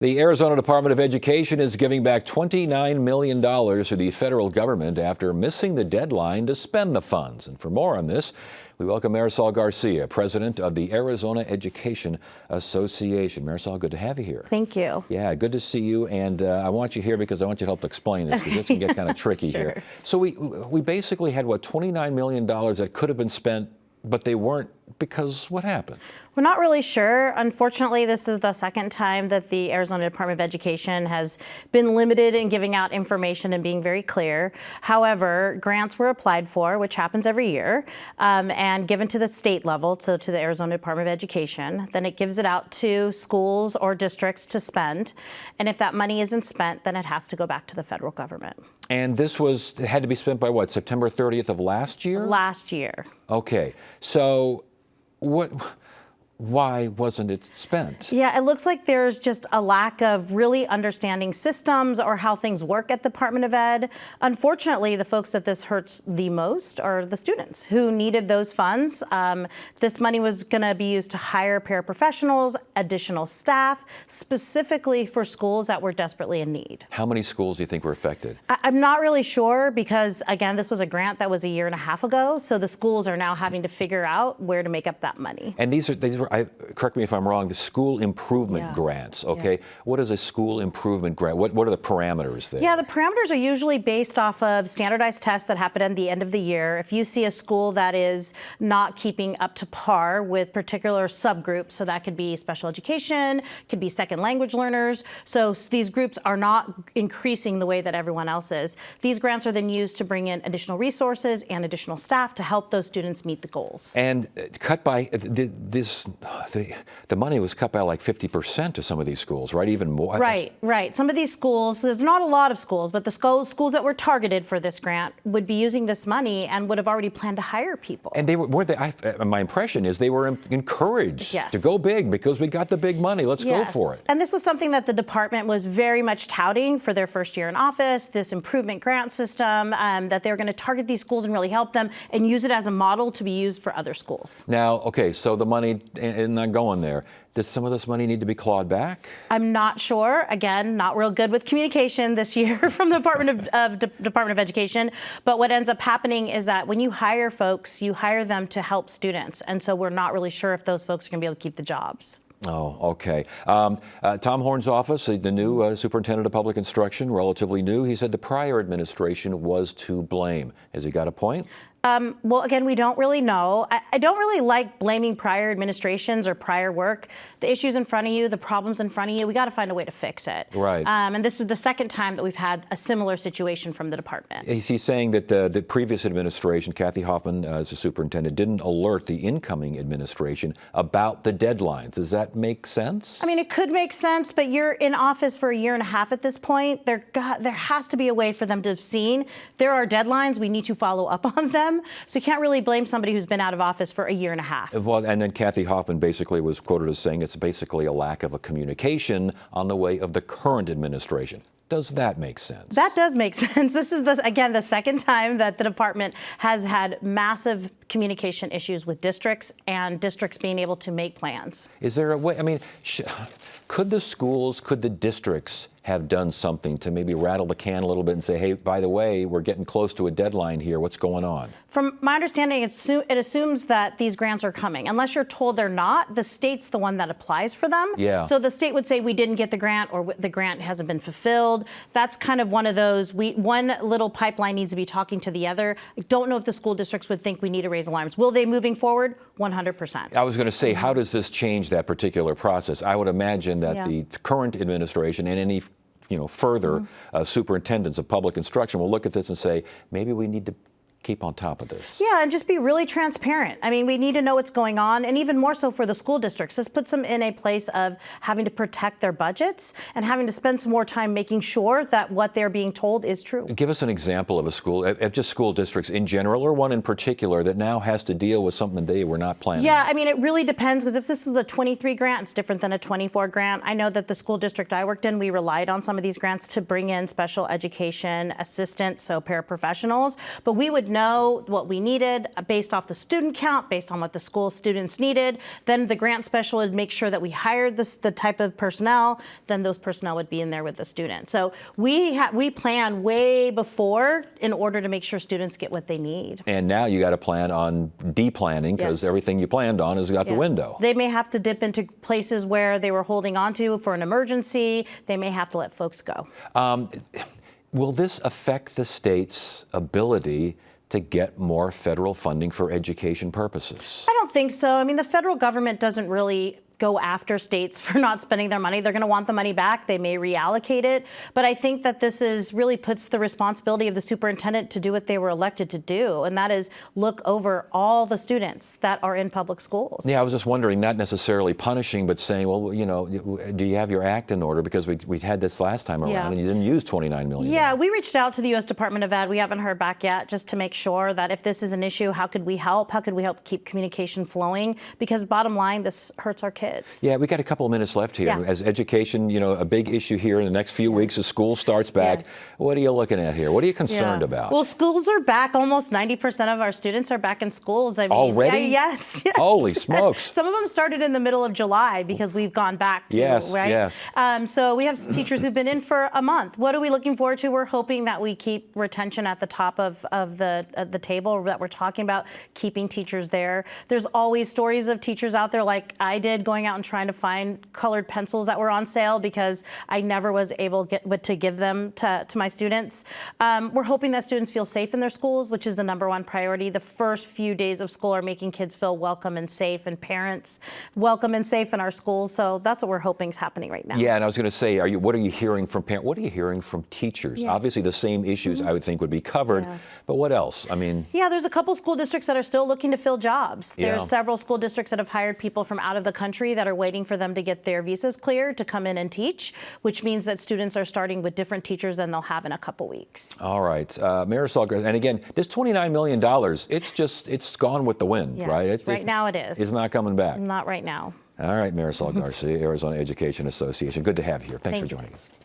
The Arizona Department of Education is giving back $29 million to the federal government after missing the deadline to spend the funds. And for more on this, we welcome Marisol Garcia, president of the Arizona Education Association. Marisol, good to have you here. Thank you. Yeah, good to see you. And I want you here because I want you to help explain this, because this can get kind of tricky Sure. here. So we basically had, what, $29 million that could have been spent, but they weren't, because what happened? We're not really sure. Unfortunately, this is the second time that the Arizona Department of Education has been limited in giving out information and being very clear. However, grants were applied for, which happens every year, and given to the state level, so to the Arizona Department of Education. Then it gives it out to schools or districts to spend. And if that money isn't spent, then it has to go back to the federal government. And this had to be spent by what, September 30th of last year? Last year. Okay. So why wasn't it spent? Yeah, it looks like there's just a lack of really understanding systems or how things work at the Department of Ed. Unfortunately, the folks that this hurts the most are the students who needed those funds. This money was going to be used to hire paraprofessionals, additional staff, specifically for schools that were desperately in need. How many schools do you think were affected? I'm not really sure because, again, this was a grant that was a year and a half ago, so the schools are now having to figure out where to make up that money. And these were, correct me if I'm wrong, the school improvement grants, okay? Yeah. What is a school improvement grant? What are the parameters there? Yeah, the parameters are usually based off of standardized tests that happen at the end of the year. If you see a school that is not keeping up to par with particular subgroups, so that could be special education, could be second language learners, so these groups are not increasing the way that everyone else is. These grants are then used to bring in additional resources and additional staff to help those students meet the goals. And cut by the money was cut by like 50% to some of these schools, right? Even more. Right. Some of these schools, there's not a lot of schools, but the schools that were targeted for this grant would be using this money and would have already planned to hire people. And my impression is they were encouraged to go big because we got the big money. Let's go for it. And this was something that the department was very much touting for their first year in office, this improvement grant system, that they were going to target these schools and really help them and use it as a model to be used for other schools. Now, okay, so the money is not going there. Does some of this money need to be clawed back? I'm not sure. Again, not real good with communication this year from the Department of Education. But what ends up happening is that when you hire folks, you hire them to help students. And so we're not really sure if those folks are going to be able to keep the jobs. Oh, okay. Tom Horne's office, the new superintendent of public instruction, relatively new, he said the prior administration was to blame. Has he got a point? Well, again, we don't really know. I don't really like blaming prior administrations or prior work. The issues in front of you, the problems in front of you, we got to find a way to fix it. Right. And this is the second time that we've had a similar situation from the department. He's saying that the previous administration, Kathy Hoffman as a superintendent, didn't alert the incoming administration about the deadlines. Does that make sense? I mean, it could make sense, but you're in office for a year and a half at this point. There has to be a way for them to have seen there are deadlines. We need to follow up on them. So you can't really blame somebody who's been out of office for a year and a half. Well, and then Kathy Hoffman basically was quoted as saying it's basically a lack of a communication on the way of the current administration. Does that make sense? That does make sense. This is, again, the second time that the department has had massive communication issues with districts and districts being able to make plans. Is there a way, I mean, could the schools, could the districts have done something to maybe rattle the can a little bit and say, hey, by the way, we're getting close to a deadline here. What's going on? From my understanding, it assumes that these grants are coming. Unless you're told they're not, the state's the one that applies for them. Yeah. So the state would say we didn't get the grant or the grant hasn't been fulfilled. That's kind of one of those, one little pipeline needs to be talking to the other. I don't know if the school districts would think we need to raise alarms. Will they moving forward? 100%. I was going to say, how does this change that particular process? I would imagine that the current administration and any further superintendents of public instruction will look at this and say, maybe we need to keep on top of this. Yeah, and just be really transparent. I mean, we need to know what's going on, and even more so for the school districts. This puts them in a place of having to protect their budgets and having to spend some more time making sure that what they're being told is true. Give us an example of a school, of just school districts in general, or one in particular that now has to deal with something they were not planning. Yeah, I mean, it really depends, because if this is a 23 grant, it's different than a 24 grant. I know that the school district I worked in, we relied on some of these grants to bring in special education assistants, so paraprofessionals, but we would know what we needed based off the student count, based on what the school students needed. Then the grant special would make sure that we hired the type of personnel. Then those personnel would be in there with the student. So we plan way before in order to make sure students get what they need. And now you got to plan on de-planning because Yes. everything you planned on is out the Yes. window. They may have to dip into places where they were holding on to for an emergency. They may have to let folks go. Will this affect the state's ability to get more federal funding for education purposes? I don't think so. I mean, the federal government doesn't really go after states for not spending their money. They're going to want the money back. They may reallocate it. But I think that this is really puts the responsibility of the superintendent to do what they were elected to do, and that is look over all the students that are in public schools. Yeah, I was just wondering, not necessarily punishing, but saying, well, you know, do you have your act in order? Because we had this last time around, Yeah. and you didn't use $29 million. Yeah, we reached out to the U.S. Department of Ed. We haven't heard back yet, just to make sure that if this is an issue, how could we help? How could we help keep communication flowing? Because bottom line, this hurts our kids. Yeah, we got a couple of minutes left here. Yeah. As education, you know, a big issue here in the next few weeks as school starts back. Yeah. What are you looking at here? What are you concerned about? Well, schools are back. Almost 90% of our students are back in schools. I mean, Already? Yes. Holy smokes. Some of them started in the middle of July because we've gone back to, Yes, right? yes. So we have teachers who've been in for a month. What are we looking forward to? We're hoping that we keep retention at the top of the table that we're talking about, keeping teachers there. There's always stories of teachers out there like I did going out and trying to find colored pencils that were on sale because I never was able to give them to my students. We're hoping that students feel safe in their schools, which is the #1 priority. The first few days of school are making kids feel welcome and safe, and parents welcome and safe in our schools. So that's what we're hoping is happening right now. Yeah, and I was going to say, what are you hearing from parents? What are you hearing from teachers? Yeah. Obviously, the same issues I would think would be covered, Yeah. but what else? I mean, Yeah, there's a couple school districts that are still looking to fill jobs. Yeah. There's several school districts that have hired people from out of the country that are waiting for them to get their visas cleared to come in and teach, which means that students are starting with different teachers than they'll have in a couple weeks. all right, Marisol, and again, this $29 million, it's gone with the wind, Yes, right? right now it is. It's not coming back. Not right now. All right, Marisol Garcia, Arizona Education Association. Good to have you here. Thanks for Thank you. joining us.